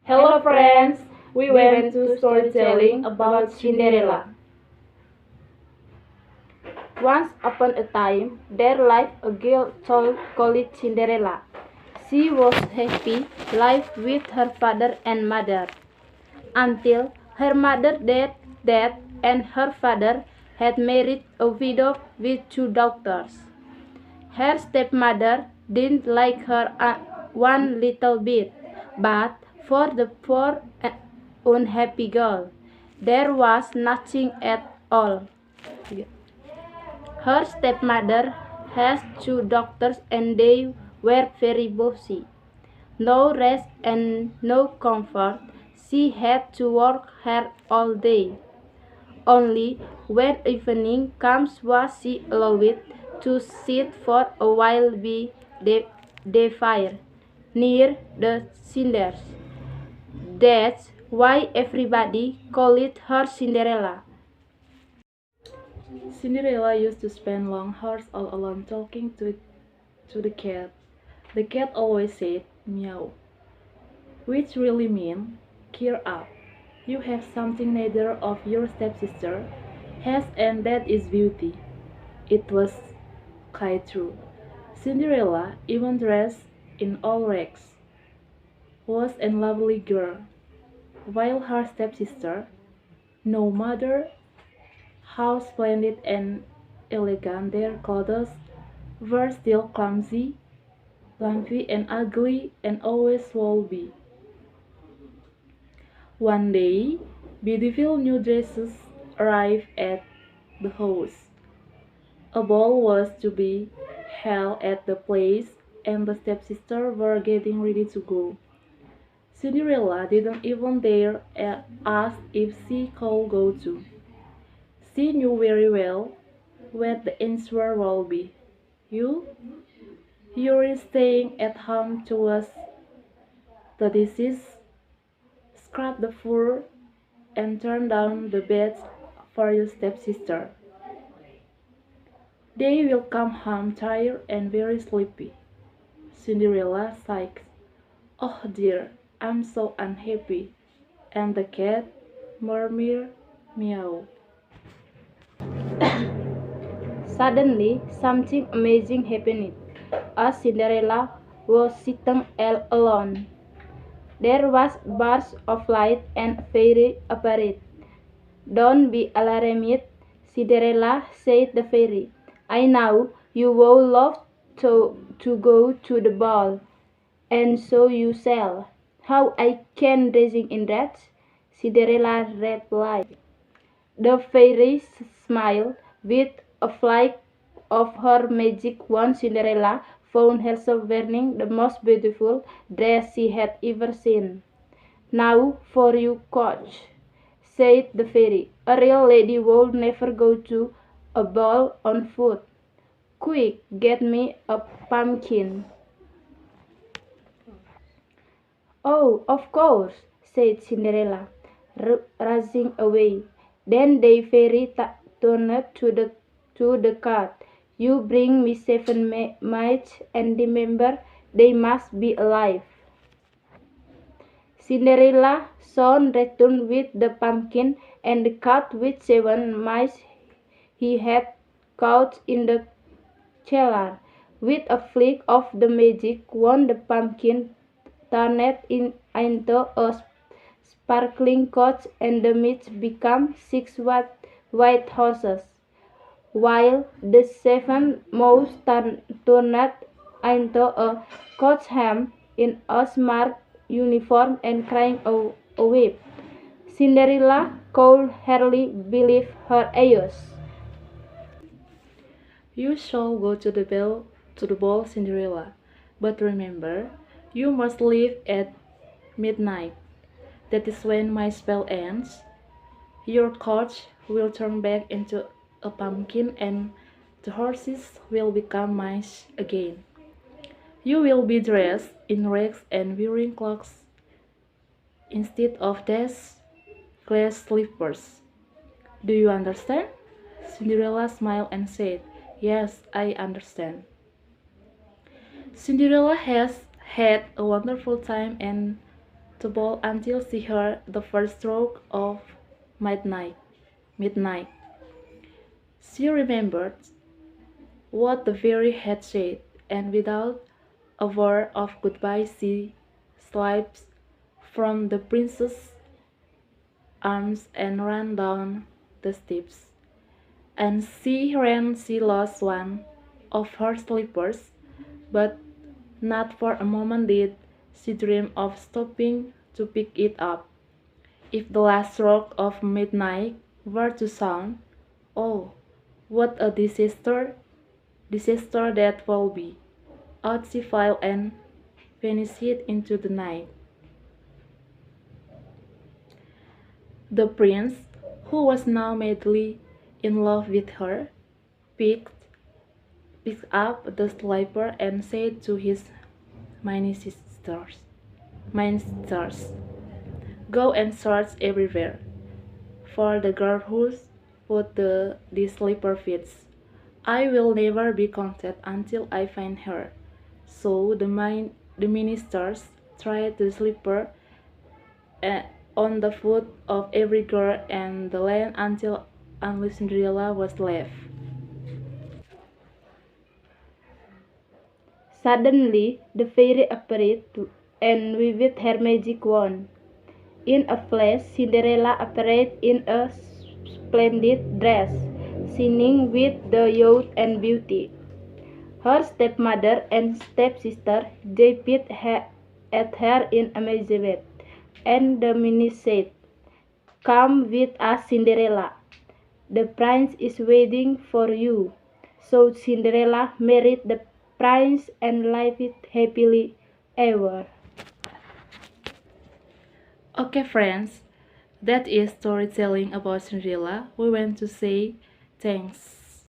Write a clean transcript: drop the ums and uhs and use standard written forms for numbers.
Hello friends, we went to storytelling about Cinderella. Once upon a time, there lived a girl called Cinderella. She was happy life with her father and mother until her mother died and her father had married a widow with two daughters. Her stepmother didn't like her one little bit, but for the poor unhappy girl, there was nothing at all. Her stepmother has two daughters and they were very busy. No rest and no comfort. She had to work hard all day. Only when evening comes was she allowed to sit for a while by the fire, near the cinders. That's why everybody called her Cinderella. Cinderella used to spend long hours all alone talking to the cat. The cat always said, meow, which really means, cheer up. You have something neither of your stepsister has, and that is beauty. It was quite true. Cinderella, even dressed in all rags, was a lovely girl, while her stepsister, no matter how splendid and elegant their clothes were, still clumsy, lumpy, and ugly, and always will be. One day, beautiful new dresses arrived at the house. A ball was to be held at the place, and the stepsisters were getting ready to go. Cinderella didn't even dare ask if she could go too. She knew very well what the answer would be. You? You're staying at home to wash the dishes, scrub the floor, and turn down the beds for your stepsister. They will come home tired and very sleepy. Cinderella sighed. Oh dear, I'm so unhappy. And the cat murmured, meow. Suddenly, something amazing happened. As Cinderella was sitting all alone, there was a burst of light and a fairy appeared. Don't be alarmed, Cinderella, said the fairy. I know you would love to go to the ball, and so you shall. How I can dressing in that? Cinderella replied. The fairy smiled. With a flick of her magic wand, Cinderella found herself wearing the most beautiful dress she had ever seen. Now for you, coach, said the fairy. A real lady would never go to a ball on foot. Quick, get me a pumpkin. Oh, of course, said Cinderella, rushing away. Then the fairy turned to the cart. You bring me 7 mice, and remember, they must be alive. Cinderella soon returned with the pumpkin and the cart with 7 mice he had caught in the cellar. With a flick of the magic wand, the pumpkin turned into a sparkling coach, and the mice became 6 white horses, while the 7 mouse turned into a coachman in a smart uniform and carrying a whip. Cinderella could hardly believe her ears. You shall go to the ball, Cinderella. But remember, you must leave at midnight. That is when my spell ends. Your coach will turn back into a pumpkin and the horses will become mice again. You will be dressed in rags and wearing cloaks instead of these glass slippers. Do you understand? Cinderella smiled and said, yes, I understand. Cinderella has had a wonderful time and the ball until she heard the first stroke of midnight. Midnight. She remembered what the fairy had said, and without a word of goodbye she slipped from the princess' arms and ran down the steps. And she lost one of her slippers, but not for a moment did she dream of stopping to pick it up. If the last stroke of midnight were to sound, oh, what a disaster that will be. Out she fell and vanished into the night. The prince, who was now madly in love with her, picked, picked up the slipper and said to his ministers, go and search everywhere for the girl who's put the slipper fits. I will never be content until I find her. So the ministers tried the slipper uh, on the foot of every girl and the land until only Cinderella was left. Suddenly, the fairy appeared and waved her magic wand. In a flash, Cinderella appeared in a splendid dress, shining with the youth and beauty. Her stepmother and stepsister gaped at her in amazement, and the minister said, come with us, Cinderella. The prince is waiting for you. So Cinderella married the prince and lived happily ever. Okay, friends, that is storytelling about Cinderella. We want to say thanks.